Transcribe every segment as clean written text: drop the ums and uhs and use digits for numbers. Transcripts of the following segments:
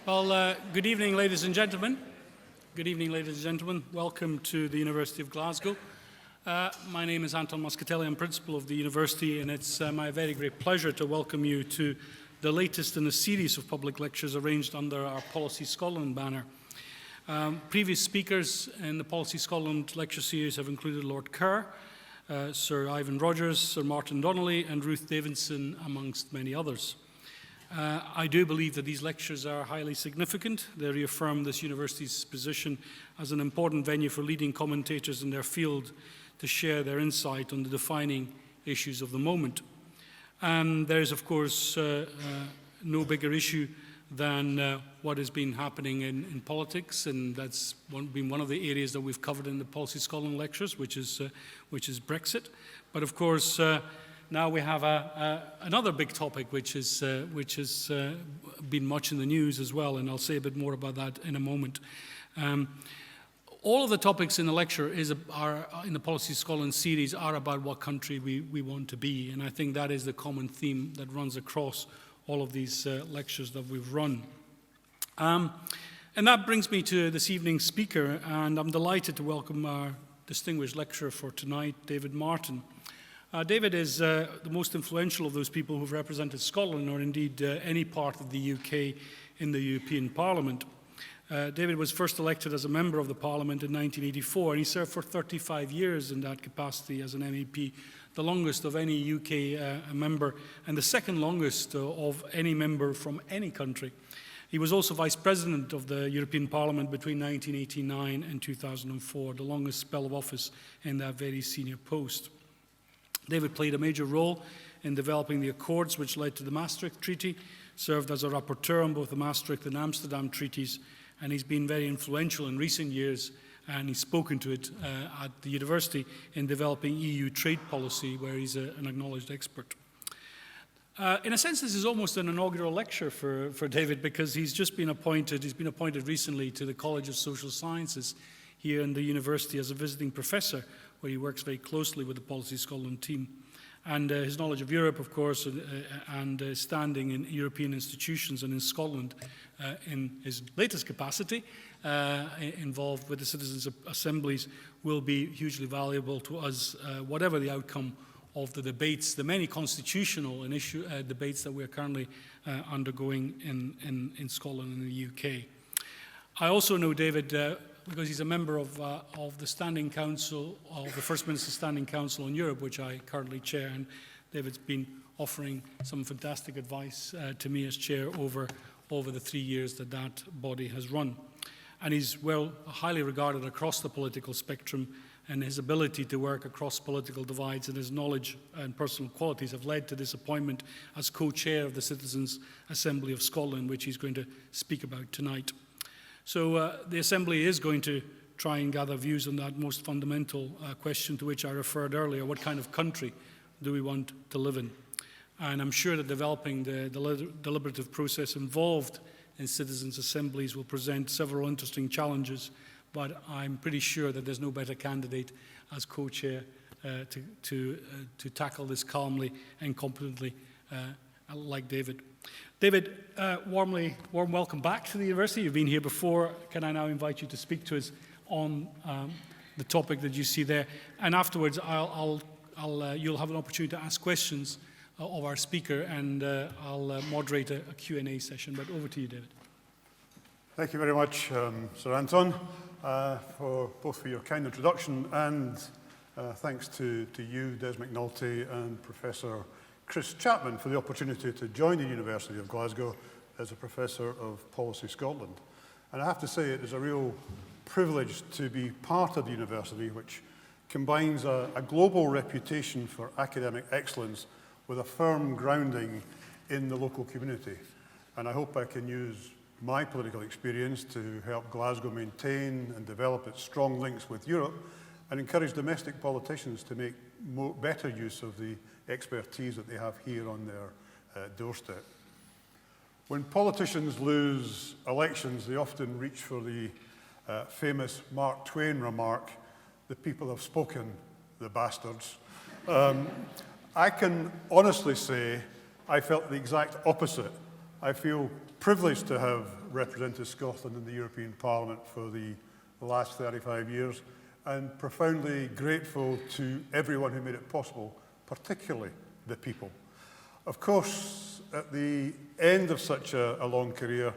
Well, good evening, ladies and gentlemen. Good evening, ladies and gentlemen. Welcome to the University of Glasgow. My name is Anton Moscatelli. I'm principal of the university, and it's my very great pleasure to welcome you to the latest in a series of public lectures arranged under our Policy Scotland banner. Previous speakers in the Policy Scotland lecture series have included Lord Kerr, Sir Ivan Rogers, Sir Martin Donnelly, and Ruth Davidson, amongst many others. I do believe that these lectures are highly significant. They reaffirm this university's position as an important venue for leading commentators in their field to share their insight on the defining issues of the moment. There is, of course, no bigger issue than what has been happening in politics, and that's been one of the areas that we've covered in the Policy Scotland lectures, which is Brexit. But of course, now we have another big topic which has been much in the news as well, and I'll say a bit more about that in a moment. All of the topics in the lecture are in the Policy Scotland series are about what country we want to be, and I think that is the common theme that runs across all of these lectures that we've run. And that brings me to this evening's speaker, and I'm delighted to welcome our distinguished lecturer for tonight, David Martin. David is the most influential of those people who've represented Scotland, or indeed any part of the UK in the European Parliament. David was first elected as a member of the Parliament in 1984, and he served for 35 years in that capacity as an MEP, the longest of any UK member, and the second longest of any member from any country. He was also Vice President of the European Parliament between 1989 and 2004, the longest spell of office in that very senior post. David played a major role in developing the accords which led to the Maastricht Treaty, served as a rapporteur on both the Maastricht and Amsterdam treaties, and he's been very influential in recent years, and he's spoken to it at the university in developing EU trade policy, where he's an acknowledged expert. In a sense, this is almost an inaugural lecture for David, because he's been appointed recently to the College of Social Sciences here in the university as a visiting professor, where he works very closely with the Policy Scotland team. And his knowledge of Europe, of course, and standing in European institutions and in Scotland in his latest capacity, involved with the Citizens Assemblies, will be hugely valuable to us, whatever the outcome of the debates, the many constitutional and issue debates that we're currently undergoing in Scotland and the UK. I also know David because he's a member of the Standing Council, of the First Minister's Standing Council on Europe, which I currently chair, and David's been offering some fantastic advice to me as chair over the 3 years that body has run. And he's highly regarded across the political spectrum, and his ability to work across political divides and his knowledge and personal qualities have led to this appointment as co-chair of the Citizens Assembly of Scotland, which he's going to speak about tonight. So the Assembly is going to try and gather views on that most fundamental question to which I referred earlier: what kind of country do we want to live in? And I'm sure that developing the deliberative process involved in Citizens Assemblies will present several interesting challenges, but I'm pretty sure that there's no better candidate as co-chair to tackle this calmly and competently like David. David, warm welcome back to the university. You've been here before. Can I now invite you to speak to us on the topic that you see there? And afterwards, you'll have an opportunity to ask questions of our speaker, and I'll moderate a Q&A session. But over to you, David. Thank you very much, Sir Anton, both for your kind introduction, and thanks to you, Des McNulty, and Professor Chris Chapman for the opportunity to join the University of Glasgow as a Professor of Policy Scotland. And I have to say it is a real privilege to be part of the university, which combines a global reputation for academic excellence with a firm grounding in the local community. And I hope I can use my political experience to help Glasgow maintain and develop its strong links with Europe, and encourage domestic politicians to make better use of the expertise that they have here on their doorstep. When politicians lose elections, they often reach for the famous Mark Twain remark, "The people have spoken, the bastards." I can honestly say I felt the exact opposite I feel privileged to have represented Scotland in the European Parliament for the last 35 years, and profoundly grateful to everyone who made it possible, particularly the people. Of course, at the end of such a long career,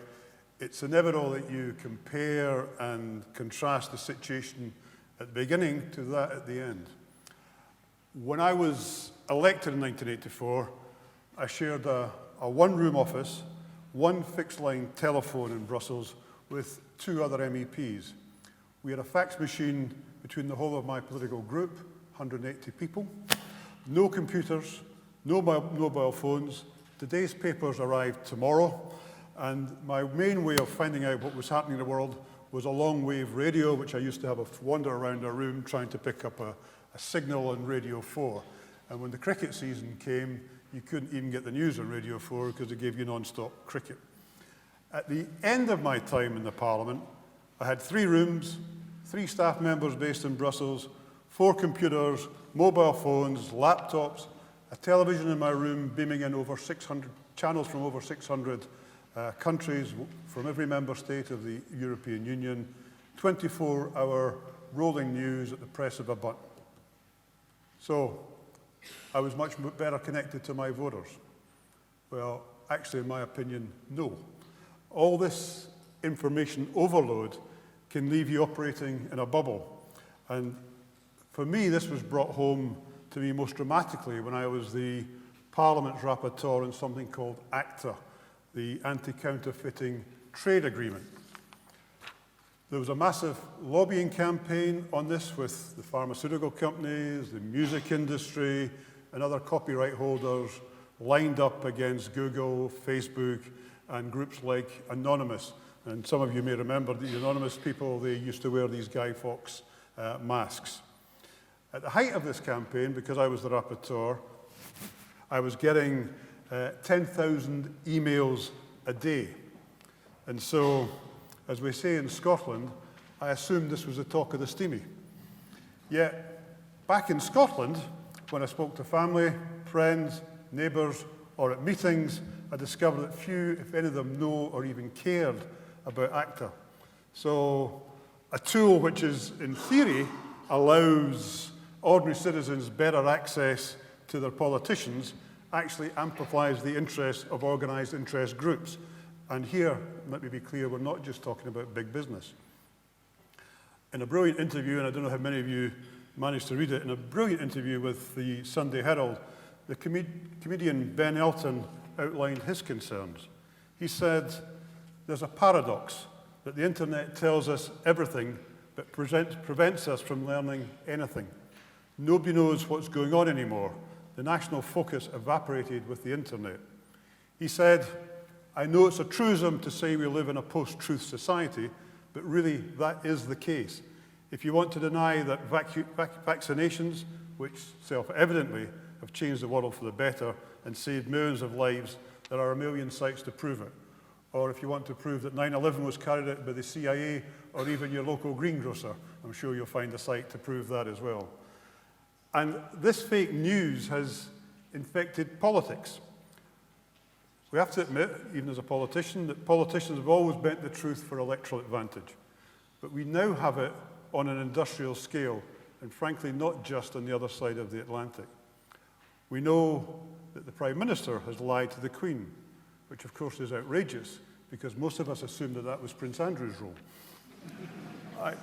it's inevitable that you compare and contrast the situation at the beginning to that at the end. When I was elected in 1984, I shared a one-room office, one fixed-line telephone in Brussels with 2 other MEPs. We had a fax machine between the whole of my political group, 180 people, no computers, no mobile phones. Today's papers arrived tomorrow, and my main way of finding out what was happening in the world was a long-wave radio, which I used to have a wander around our room trying to pick up a signal on Radio 4. And when the cricket season came, you couldn't even get the news on Radio 4 because it gave you non-stop cricket. At the end of my time in the Parliament, I had 3 rooms, 3 staff members based in Brussels, 4 computers, mobile phones, laptops, a television in my room beaming in over 600 channels from over 600 countries from every member state of the European Union, 24-hour rolling news at the press of a button. So I was much better connected to my voters. Well, actually, in my opinion, no. All this information overload can leave you operating in a bubble. And for me, this was brought home to me most dramatically when I was the Parliament's rapporteur on something called ACTA, the Anti-Counterfeiting Trade Agreement. There was a massive lobbying campaign on this with the pharmaceutical companies, the music industry, and other copyright holders lined up against Google, Facebook, and groups like Anonymous. And some of you may remember the Anonymous people, they used to wear these Guy Fawkes masks. At the height of this campaign, because I was the rapporteur, I was getting 10,000 emails a day. And so, as we say in Scotland, I assumed this was the talk of the steamy. Yet, back in Scotland, when I spoke to family, friends, neighbours, or at meetings, I discovered that few, if any of them, know or even cared about ACTA. So, a tool which is, in theory, allows ordinary citizens better access to their politicians actually amplifies the interests of organised interest groups. And here, let me be clear, we're not just talking about big business. In a brilliant interview, and I don't know how many of you managed to read it, in a brilliant interview with the Sunday Herald, the comedian Ben Elton outlined his concerns. He said, there's a paradox that the internet tells us everything but prevents us from learning anything. Nobody knows what's going on anymore. The national focus evaporated with the internet. He said, I know it's a truism to say we live in a post-truth society, but really that is the case. If you want to deny that vaccinations, which self-evidently have changed the world for the better and saved millions of lives, there are a million sites to prove it. Or if you want to prove that 9/11 was carried out by the CIA or even your local greengrocer, I'm sure you'll find a site to prove that as well. And this fake news has infected politics. We have to admit, even as a politician, that politicians have always bent the truth for electoral advantage. But we now have it on an industrial scale, and frankly, not just on the other side of the Atlantic. We know that the Prime Minister has lied to the Queen, which of course is outrageous, because most of us assumed that that was Prince Andrew's role. I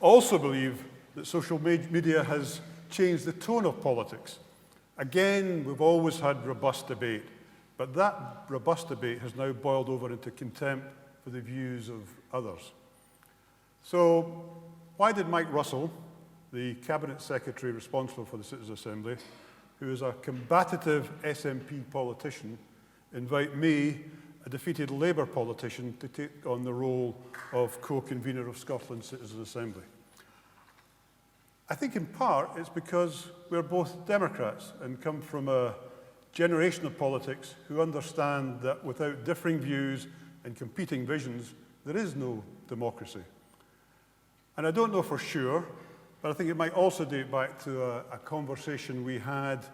also believe that social media has changed the tone of politics. Again, we've always had robust debate, but that robust debate has now boiled over into contempt for the views of others. So, why did Mike Russell, the Cabinet Secretary responsible for the Citizens Assembly, who is a combative SNP politician, invite me, a defeated Labour politician, to take on the role of co-convener of Scotland's Citizens Assembly? I think in part it's because we're both Democrats and come from a generation of politics who understand that without differing views and competing visions, there is no democracy. And I don't know for sure, but I think it might also date back to a conversation we had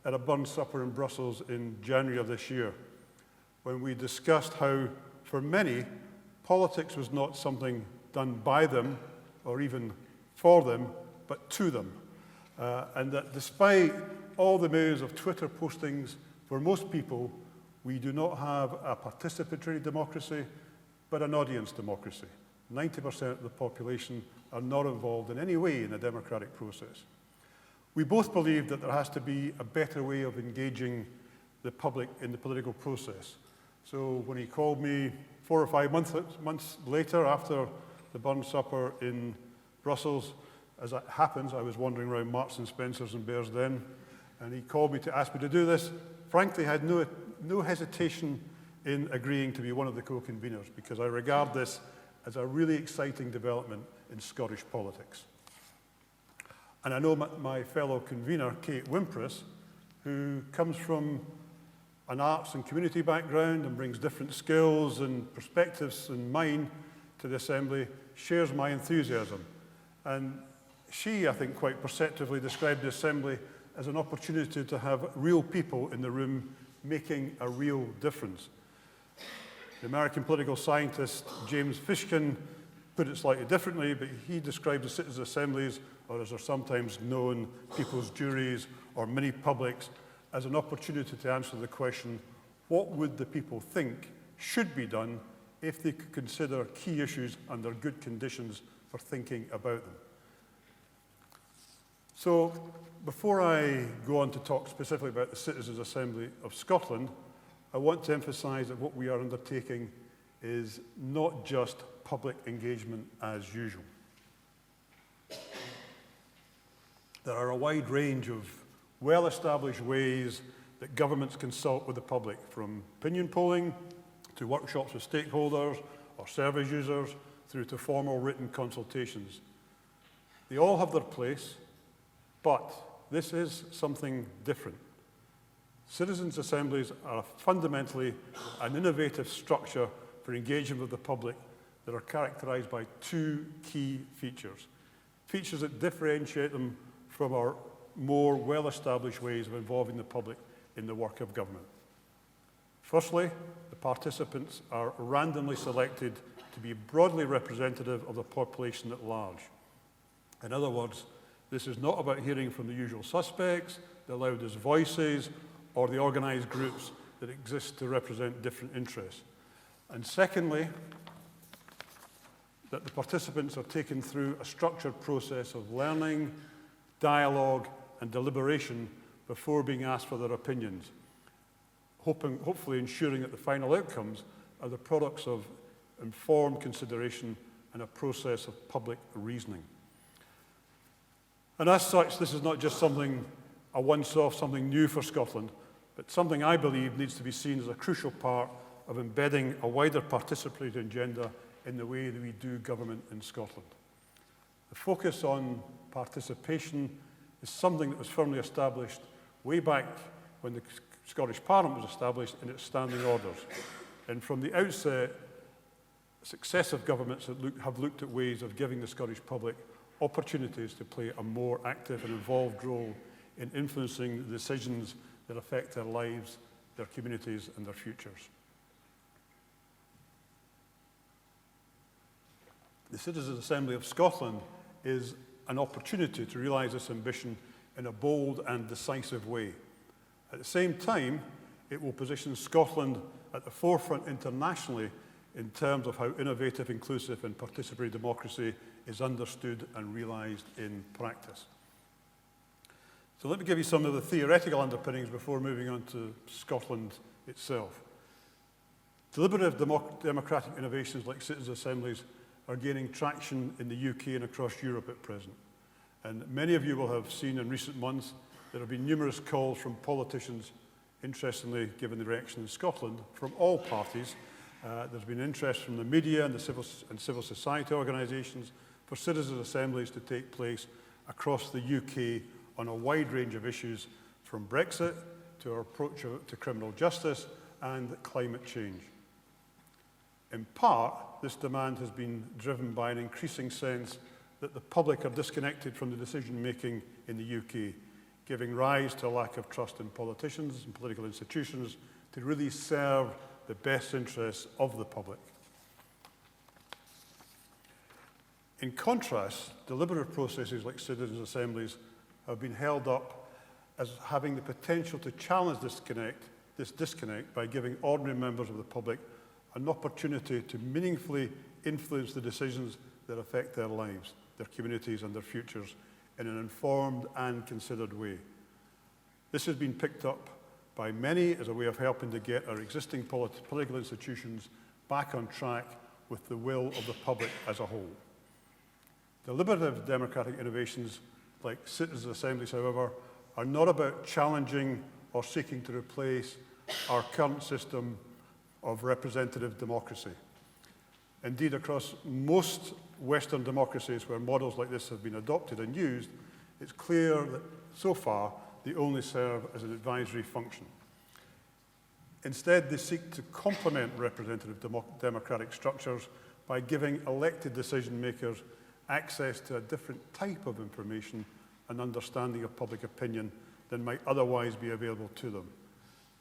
at a Burns supper in Brussels in January of this year. when we discussed how, for many, politics was not something done by them or even for them, but to them. And that despite all the millions of Twitter postings, for most people, we do not have a participatory democracy, but an audience democracy. 90% of the population are not involved in any way in the democratic process. We both believe that there has to be a better way of engaging the public in the political process. So when he called me 4 or 5 months later, after the Burn Supper in Brussels, as it happens, I was wandering around Marks and Spencers and Bears then, and he called me to ask me to do this. Frankly, I had no hesitation in agreeing to be one of the co-conveners, because I regard this as a really exciting development in Scottish politics. And I know my fellow convener, Kate Wimpress, who comes from an arts and community background and brings different skills and perspectives than mine to the Assembly, shares my enthusiasm. And she, I think, quite perceptively described the Assembly as an opportunity to have real people in the room making a real difference. The American political scientist James Fishkin put it slightly differently, but he described the Citizens Assemblies, or as they're sometimes known, people's juries or mini-publics, as an opportunity to answer the question, what would the people think should be done if they could consider key issues under good conditions for thinking about them? So, before I go on to talk specifically about the Citizens Assembly of Scotland, I want to emphasise that what we are undertaking is not just public engagement as usual. There are a wide range of well-established ways that governments consult with the public, from opinion polling to workshops with stakeholders or service users through to formal written consultations. They all have their place, but this is something different. Citizens' assemblies are fundamentally an innovative structure for engagement with the public that are characterised by two key features. Features that differentiate them from our more well-established ways of involving the public in the work of government. Firstly, the participants are randomly selected to be broadly representative of the population at large. In other words, this is not about hearing from the usual suspects, the loudest voices, or the organised groups that exist to represent different interests. And secondly, that the participants are taken through a structured process of learning, dialogue, and deliberation before being asked for their opinions, hopefully ensuring that the final outcomes are the products of informed consideration and a process of public reasoning. And as such, this is not just a once-off, something new for Scotland, but something I believe needs to be seen as a crucial part of embedding a wider participatory agenda in the way that we do government in Scotland. The focus on participation is something that was firmly established way back when the Scottish Parliament was established in its standing orders. And from the outset, successive governments have looked at ways of giving the Scottish public opportunities to play a more active and involved role in influencing the decisions that affect their lives, their communities, and their futures. The Citizens Assembly of Scotland is an opportunity to realise this ambition in a bold and decisive way. At the same time, it will position Scotland at the forefront internationally in terms of how innovative, inclusive, and participatory democracy is understood and realised in practice. So let me give you some of the theoretical underpinnings before moving on to Scotland itself. Deliberative democratic innovations like citizens' assemblies are gaining traction in the UK and across Europe at present. And many of you will have seen in recent months there have been numerous calls from politicians, interestingly, given the reaction in Scotland, from all parties. There's been interest from the media and the civil society organisations for citizens' assemblies to take place across the UK on a wide range of issues, from Brexit to our approach to criminal justice and climate change. In part, this demand has been driven by an increasing sense that the public are disconnected from the decision-making in the UK, giving rise to a lack of trust in politicians and political institutions to really serve the best interests of the public. In contrast, deliberative processes like citizens' assemblies have been held up as having the potential to challenge this disconnect by giving ordinary members of the public an opportunity to meaningfully influence the decisions that affect their lives, their communities and their futures in an informed and considered way. This has been picked up by many as a way of helping to get our existing political institutions back on track with the will of the public as a whole. Deliberative democratic innovations like citizens' assemblies, however, are not about challenging or seeking to replace our current system of representative democracy. Indeed, across most Western democracies where models like this have been adopted and used, it's clear that so far they only serve as an advisory function. Instead, they seek to complement representative democratic structures by giving elected decision makers access to a different type of information and understanding of public opinion than might otherwise be available to them.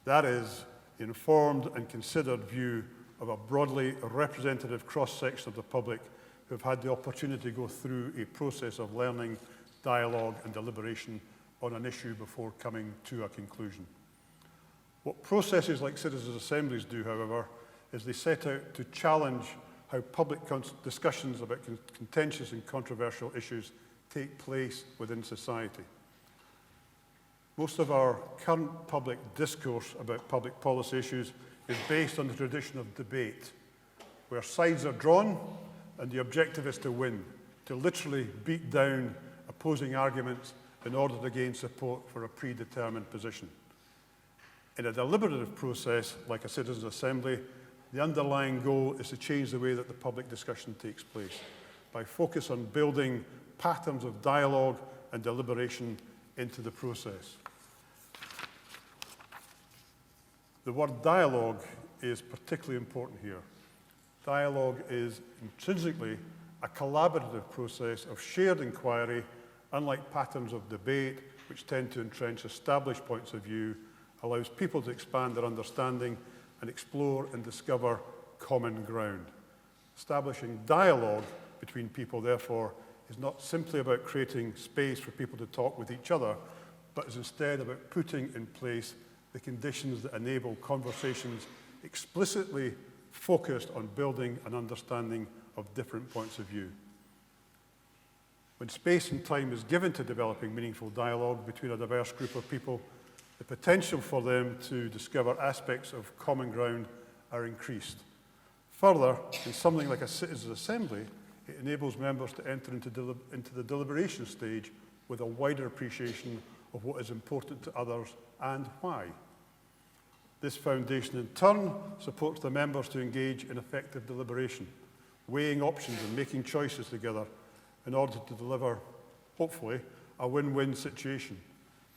That is, the informed and considered view of a broadly representative cross-section of the public who have had the opportunity to go through a process of learning, dialogue and deliberation on an issue before coming to a conclusion. What processes like citizens' assemblies do, however, is they set out to challenge how public discussions about contentious and controversial issues take place within society. Most of our current public discourse about public policy issues is based on the tradition of debate, where sides are drawn and the objective is to win, to literally beat down opposing arguments in order to gain support for a predetermined position. In a deliberative process, like a citizens' assembly, the underlying goal is to change the way that the public discussion takes place by focus on building patterns of dialogue and deliberation into the process. The word dialogue is particularly important here. Dialogue is intrinsically a collaborative process of shared inquiry, unlike patterns of debate, which tend to entrench established points of view, allows people to expand their understanding and explore and discover common ground. Establishing dialogue between people, therefore, is not simply about creating space for people to talk with each other, but is instead about putting in place the conditions that enable conversations explicitly focused on building an understanding of different points of view. When space and time is given to developing meaningful dialogue between a diverse group of people, the potential for them to discover aspects of common ground are increased. Further, in something like a citizens' assembly, it enables members to enter into the deliberation stage with a wider appreciation of what is important to others and why. This foundation, in turn, supports the members to engage in effective deliberation, weighing options and making choices together in order to deliver, hopefully, a win-win situation.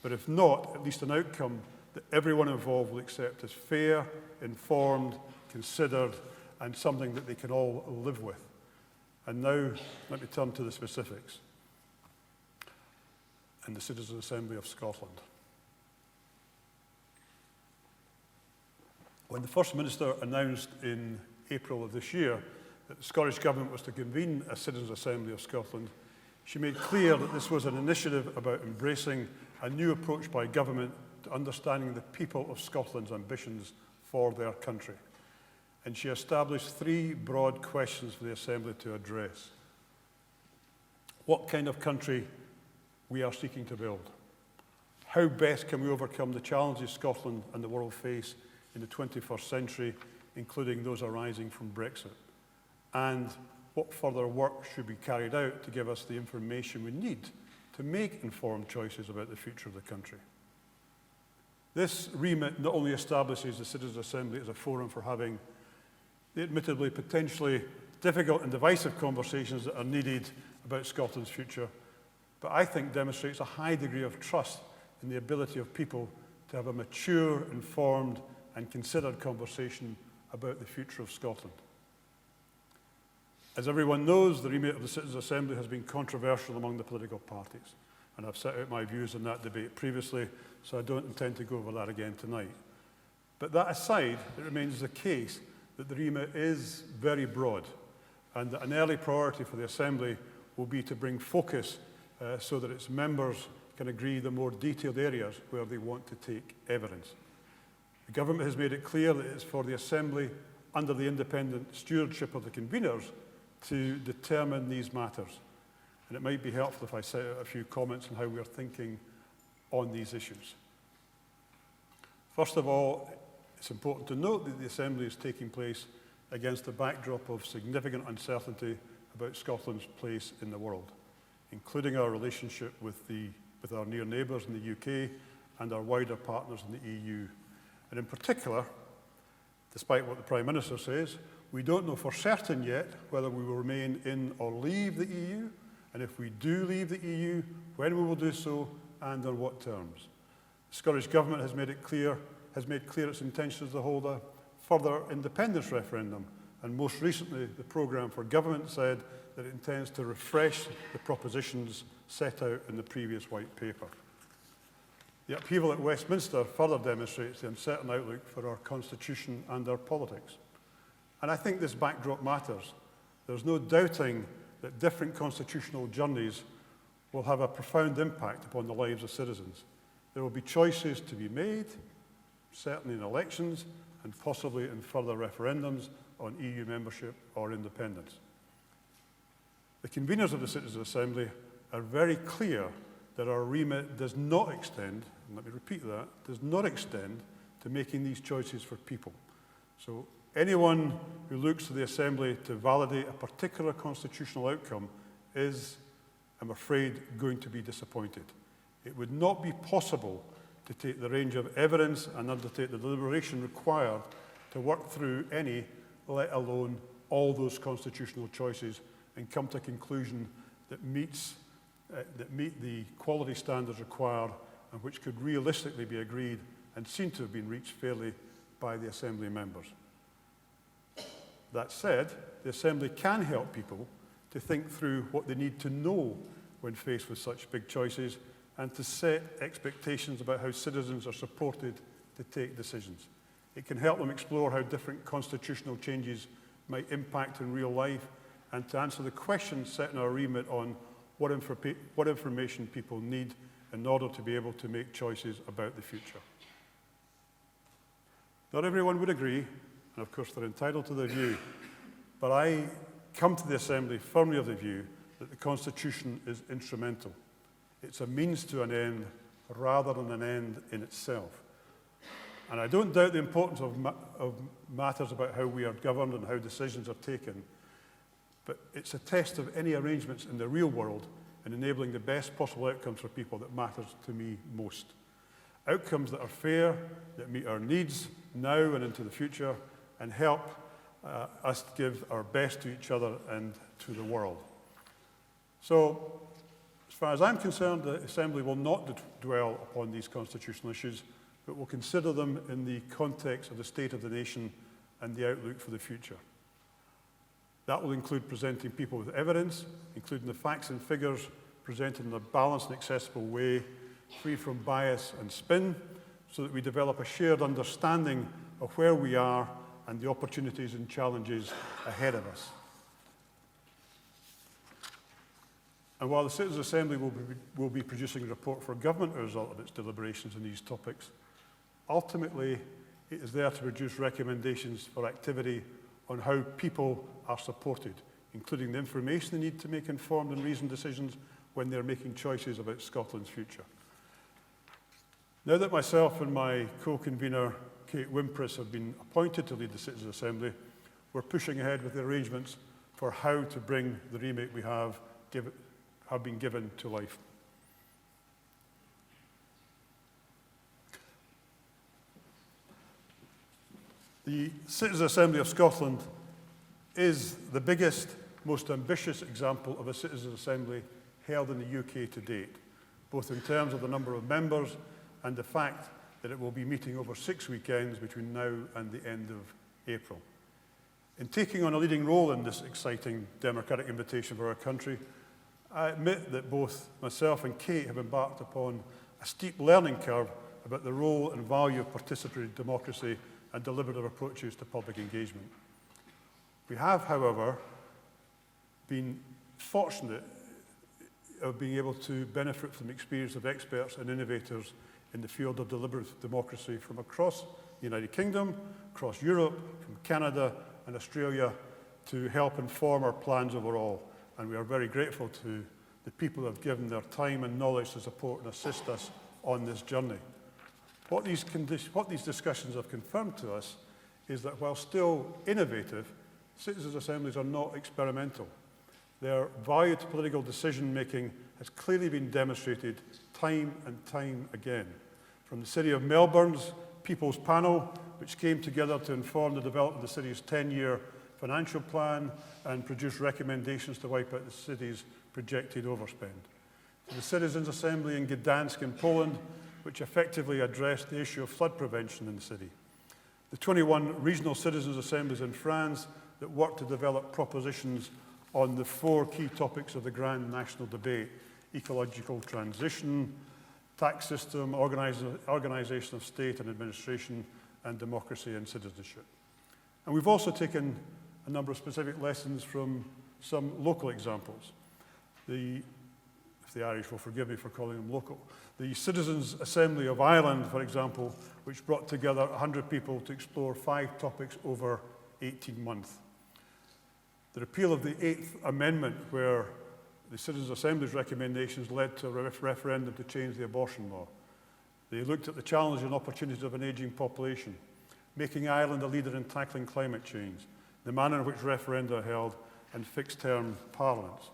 But if not, at least an outcome that everyone involved will accept as fair, informed, considered, and something that they can all live with. And now, let me turn to the specifics. And the Citizens Assembly of Scotland. When the First Minister announced in April of this year that the Scottish Government was to convene a Citizens Assembly of Scotland, she made clear that this was an initiative about embracing a new approach by government to understanding the people of Scotland's ambitions for their country. And she established three broad questions for the Assembly to address. What kind of country we are seeking to build? How best can we overcome the challenges Scotland and the world face in the 21st century, including those arising from Brexit? And what further work should be carried out to give us the information we need to make informed choices about the future of the country? This remit not only establishes the Citizens' Assembly as a forum for having the admittedly potentially difficult and divisive conversations that are needed about Scotland's future, but I think demonstrates a high degree of trust in the ability of people to have a mature, informed, and considered conversation about the future of Scotland. As everyone knows, the remit of the Citizens' Assembly has been controversial among the political parties, and I've set out my views on that debate previously, so I don't intend to go over that again tonight. But that aside, it remains the case that the remit is very broad, and that an early priority for the Assembly will be to bring focus so that its members can agree the more detailed areas where they want to take evidence. The government has made it clear that it's for the Assembly, under the independent stewardship of the conveners, to determine these matters. And it might be helpful if I set out a few comments on how we are thinking on these issues. First of all, it's important to note that the Assembly is taking place against a backdrop of significant uncertainty about Scotland's place in the world, including our relationship with our near neighbours in the UK and our wider partners in the EU. And in particular, despite what the Prime Minister says, we don't know for certain yet whether we will remain in or leave the EU, and if we do leave the EU, when we will do so and on what terms. The Scottish Government has made clear its intentions to hold a further independence referendum, and most recently the programme for government said that it intends to refresh the propositions set out in the previous white paper. The upheaval at Westminster further demonstrates the uncertain outlook for our constitution and our politics. And I think this backdrop matters. There's no doubting that different constitutional journeys will have a profound impact upon the lives of citizens. There will be choices to be made, certainly in elections, and possibly in further referendums on EU membership or independence. The conveners of the Citizens Assembly are very clear that our remit does not extend, and let me repeat that, does not extend to making these choices for people. So anyone who looks to the Assembly to validate a particular constitutional outcome is, I'm afraid, going to be disappointed. It would not be possible to take the range of evidence and undertake the deliberation required to work through any, let alone all those constitutional choices, and come to a conclusion that meet the quality standards required and which could realistically be agreed and seem to have been reached fairly by the Assembly members. That said, the Assembly can help people to think through what they need to know when faced with such big choices and to set expectations about how citizens are supported to take decisions. It can help them explore how different constitutional changes might impact in real life and to answer the questions set in our remit on what information people need in order to be able to make choices about the future. Not everyone would agree, and of course they're entitled to their view, but I come to the Assembly firmly of the view that the Constitution is instrumental. It's a means to an end rather than an end in itself. And I don't doubt the importance of matters about how we are governed and how decisions are taken, but it's a test of any arrangements in the real world in enabling the best possible outcomes for people that matters to me most. Outcomes that are fair, that meet our needs now and into the future, and help us to give our best to each other and to the world. So, as far as I'm concerned, the Assembly will not dwell upon these constitutional issues, but will consider them in the context of the state of the nation and the outlook for the future. That will include presenting people with evidence, including the facts and figures presented in a balanced and accessible way, free from bias and spin, so that we develop a shared understanding of where we are and the opportunities and challenges ahead of us. And while the Citizens Assembly will be producing a report for government as a result of its deliberations on these topics, ultimately it is there to produce recommendations for activity on how people are supported, including the information they need to make informed and reasoned decisions when they're making choices about Scotland's future. Now that myself and my co-convener, Kate Wimpress, have been appointed to lead the Citizens Assembly, we're pushing ahead with the arrangements for how to bring the remit we have been given to life. The Citizens Assembly of Scotland is the biggest, most ambitious example of a Citizens Assembly held in the UK to date, both in terms of the number of members and the fact that it will be meeting over 6 weekends between now and the end of April. In taking on a leading role in this exciting democratic invitation for our country, I admit that both myself and Kate have embarked upon a steep learning curve about the role and value of participatory democracy and deliberative approaches to public engagement. We have, however, been fortunate of being able to benefit from the experience of experts and innovators in the field of deliberative democracy from across the United Kingdom, across Europe, from Canada and Australia, to help inform our plans overall. And we are very grateful to the people who have given their time and knowledge to support and assist us on this journey. What these discussions have confirmed to us is that while still innovative, citizens' assemblies are not experimental. Their value to political decision-making has clearly been demonstrated time and time again. From the City of Melbourne's People's Panel, which came together to inform the development of the city's 10-year financial plan and produce recommendations to wipe out the city's projected overspend. To the Citizens Assembly in Gdansk in Poland, which effectively addressed the issue of flood prevention in the city. The 21 regional citizens' assemblies in France that worked to develop propositions on the 4 key topics of the grand national debate: ecological transition, tax system, organisation of state and administration, and democracy and citizenship. And we've also taken a number of specific lessons from some local examples. If the Irish will forgive me for calling them local. The Citizens Assembly of Ireland, for example, which brought together 100 people to explore 5 topics over 18 months. The repeal of the 8th Amendment, where the Citizens Assembly's recommendations led to a referendum to change the abortion law. They looked at the challenges and opportunities of an ageing population, making Ireland a leader in tackling climate change, the manner in which referenda are held, and fixed-term parliaments.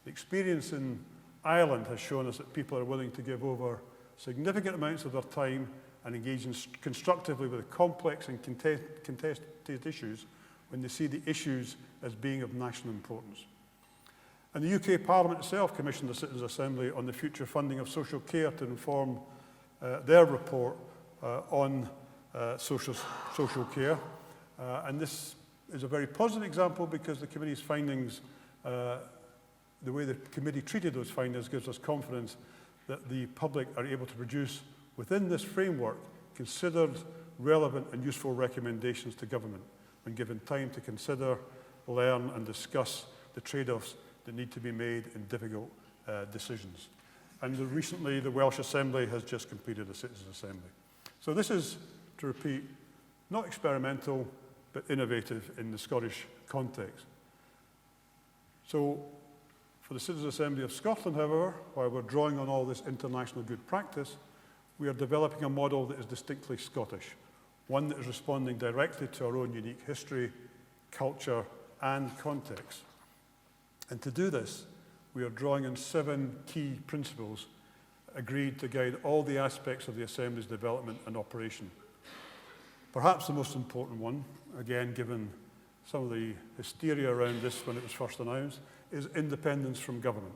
The experience in Ireland has shown us that people are willing to give over significant amounts of their time and engage constructively with complex and contested issues when they see the issues as being of national importance. And the UK Parliament itself commissioned the Citizens Assembly on the future funding of social care to inform their report on social care. And this is a very positive example because the committee's findings, the way the committee treated those findings gives us confidence that the public are able to produce within this framework considered, relevant and useful recommendations to government when given time to consider, learn and discuss the trade-offs that need to be made in difficult decisions. And recently, the Welsh Assembly has just completed a Citizens' Assembly. So this is, to repeat, not experimental, but innovative in the Scottish context. So for the Citizens' Assembly of Scotland, however, while we're drawing on all this international good practice, we are developing a model that is distinctly Scottish, one that is responding directly to our own unique history, culture, and context. And to do this, we are drawing on 7 key principles agreed to guide all the aspects of the Assembly's development and operation. Perhaps the most important one, again given some of the hysteria around this when it was first announced, is independence from government.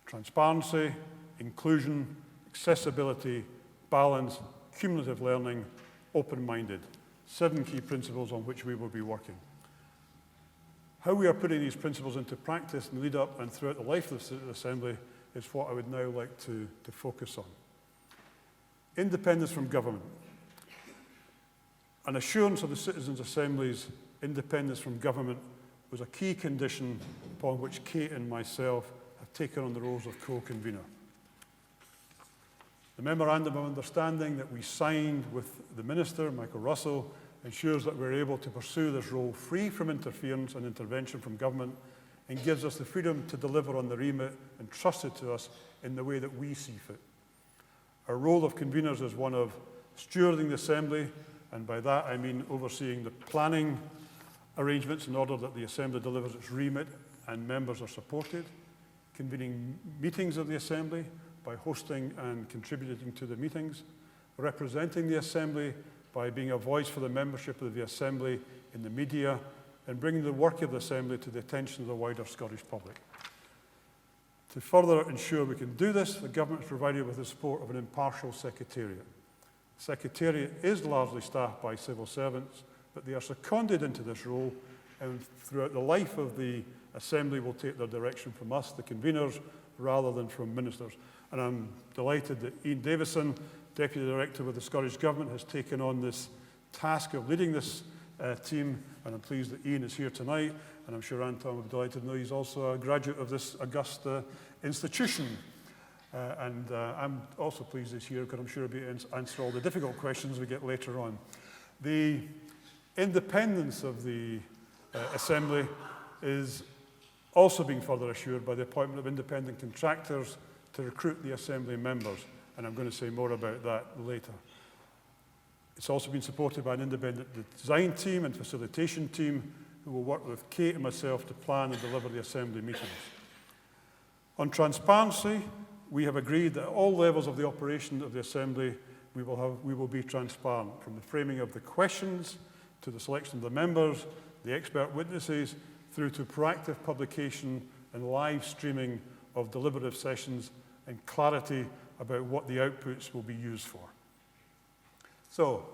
Transparency, inclusion, accessibility, balance, cumulative learning, open-minded. 7 key principles on which we will be working. How we are putting these principles into practice in the lead up and throughout the life of the Citizens' Assembly is what I would now like to focus on. Independence from government. An assurance of the Citizens' Assembly's independence from government was a key condition upon which Kate and myself have taken on the roles of co-convener. The Memorandum of Understanding that we signed with the Minister, Michael Russell, ensures that we're able to pursue this role free from interference and intervention from government and gives us the freedom to deliver on the remit entrusted to us in the way that we see fit. Our role of conveners is one of stewarding the Assembly, and by that I mean overseeing the planning arrangements in order that the Assembly delivers its remit and members are supported, convening meetings of the Assembly by hosting and contributing to the meetings, representing the Assembly by being a voice for the membership of the Assembly in the media, and bringing the work of the Assembly to the attention of the wider Scottish public. To further ensure we can do this, the Government is provided with the support of an impartial Secretariat. The Secretariat is largely staffed by civil servants, but they are seconded into this role, and throughout the life of the Assembly will take their direction from us, the conveners, rather than from ministers. And I'm delighted that Ian Davison, Deputy Director with the Scottish Government, has taken on this task of leading this team, and I'm pleased that Ian is here tonight, and I'm sure Anton will be delighted to know he's also a graduate of this august institution. I'm also pleased he's here because I'm sure he'll be able to answer all the difficult questions we get later on. The independence of the Assembly is also being further assured by the appointment of independent contractors to recruit the Assembly members, and I'm going to say more about that later. It's also been supported by an independent design team and facilitation team who will work with Kate and myself to plan and deliver the Assembly meetings. On transparency, we have agreed that at all levels of the operation of the Assembly, we will be transparent, from the framing of the questions to the selection of the members, the expert witnesses, through to proactive publication and live streaming of deliberative sessions and clarity about what the outputs will be used for. So,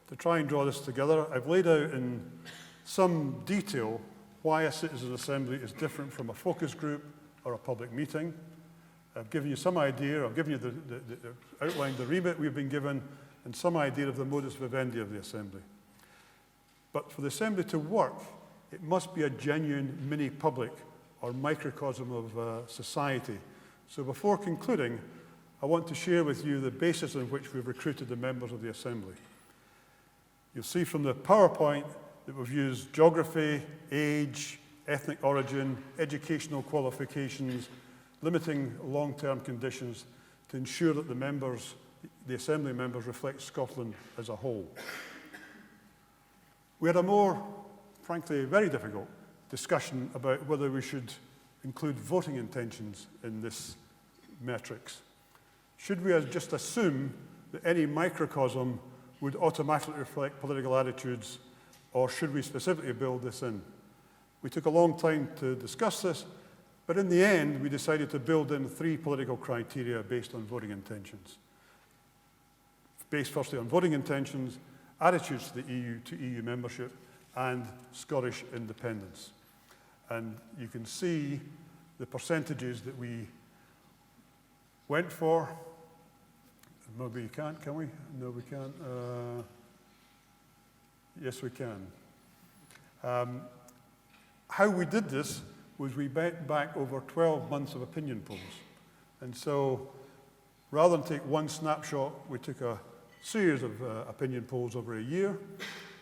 to try and draw this together, I've laid out in some detail why a Citizens Assembly is different from a focus group or a public meeting. I've given you some idea, I've given you outlined the remit we've been given, and some idea of the modus vivendi of the Assembly. But for the Assembly to work, it must be a genuine mini-public or microcosm of society. So before concluding, I want to share with you the basis on which we've recruited the members of the Assembly. You'll see from the PowerPoint that we've used geography, age, ethnic origin, educational qualifications, limiting long-term conditions to ensure that the Assembly members reflect Scotland as a whole. We had a more, frankly, very difficult discussion about whether we should include voting intentions in this matrix. Should we just assume that any microcosm would automatically reflect political attitudes, or should we specifically build this in? We took a long time to discuss this, but in the end, we decided to build in 3 political criteria based on voting intentions. Based firstly on voting intentions, attitudes to the EU, to EU membership, and Scottish independence. And you can see the percentages that we went for. Maybe you can't, can we? No, we can't. Yes, we can. How we did this was we went back over 12 months of opinion polls. And so rather than take one snapshot, we took a series of opinion polls over a year.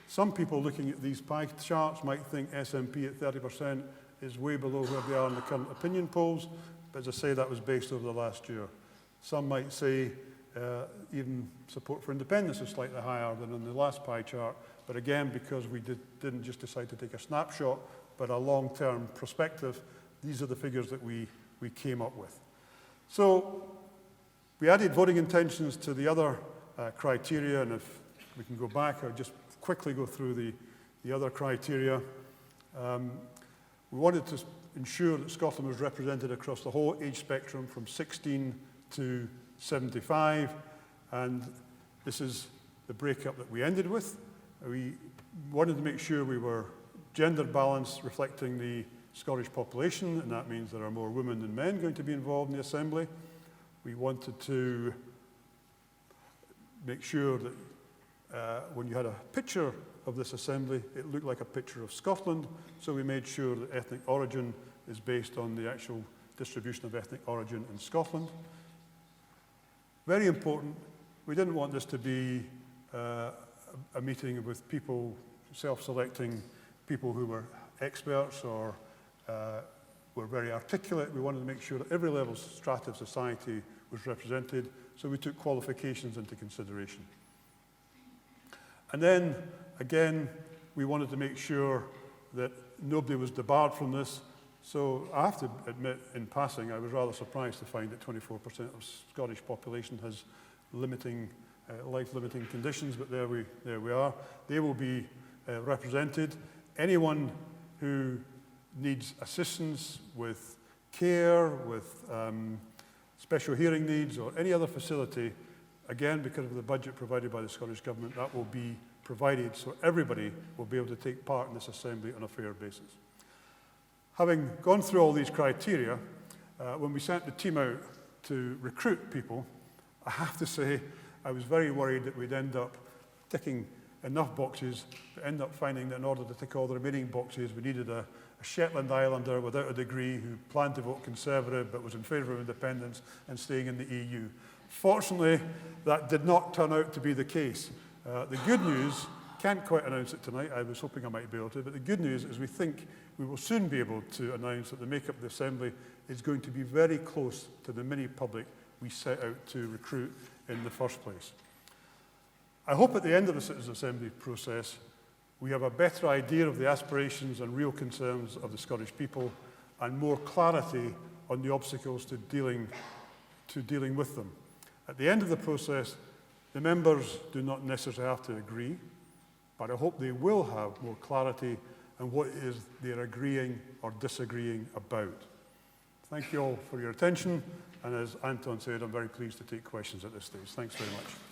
Some people looking at these pie charts might think SNP at 30% is way below where they are in the current opinion polls, but as I say, that was based over the last year. Some might say even support for independence is slightly higher than in the last pie chart, but again, because we didn't just decide to take a snapshot, but a long-term perspective, these are the figures that we came up with. So we added voting intentions to the other criteria, and if we can go back, I'll just quickly go through the other criteria. We wanted to ensure that Scotland was represented across the whole age spectrum from 16 to 75, and this is the breakup that we ended with. We wanted to make sure we were gender balanced, reflecting the Scottish population, and that means there are more women than men going to be involved in the Assembly. We wanted to make sure that when you had a picture of this Assembly, it looked like a picture of Scotland, so we made sure that ethnic origin is based on the actual distribution of ethnic origin in Scotland. Very important, we didn't want this to be a meeting with people self-selecting people who were experts or were very articulate. We wanted to make sure that every level strata of society was represented, so we took qualifications into consideration. And then, again, we wanted to make sure that nobody was debarred from this. So I have to admit, in passing, I was rather surprised to find that 24% of Scottish population has life-limiting conditions, but there we are. They will be represented. Anyone who needs assistance with care, with special hearing needs, or any other facility, again, because of the budget provided by the Scottish Government, that will be provided so everybody will be able to take part in this Assembly on a fair basis. Having gone through all these criteria, when we sent the team out to recruit people, I have to say I was very worried that we'd end up ticking enough boxes, but end up finding that in order to tick all the remaining boxes, we needed a Shetland Islander without a degree who planned to vote Conservative but was in favour of independence and staying in the EU. Fortunately, that did not turn out to be the case. The good news, can't quite announce it tonight, I was hoping I might be able to, but the good news is we think we will soon be able to announce that the makeup of the Assembly is going to be very close to the mini-public we set out to recruit in the first place. I hope at the end of the Citizens Assembly process, we have a better idea of the aspirations and real concerns of the Scottish people and more clarity on the obstacles to dealing with them. At the end of the process, the members do not necessarily have to agree, but I hope they will have more clarity on what it is they're agreeing or disagreeing about. Thank you all for your attention, and as Anton said, I'm very pleased to take questions at this stage. Thanks very much.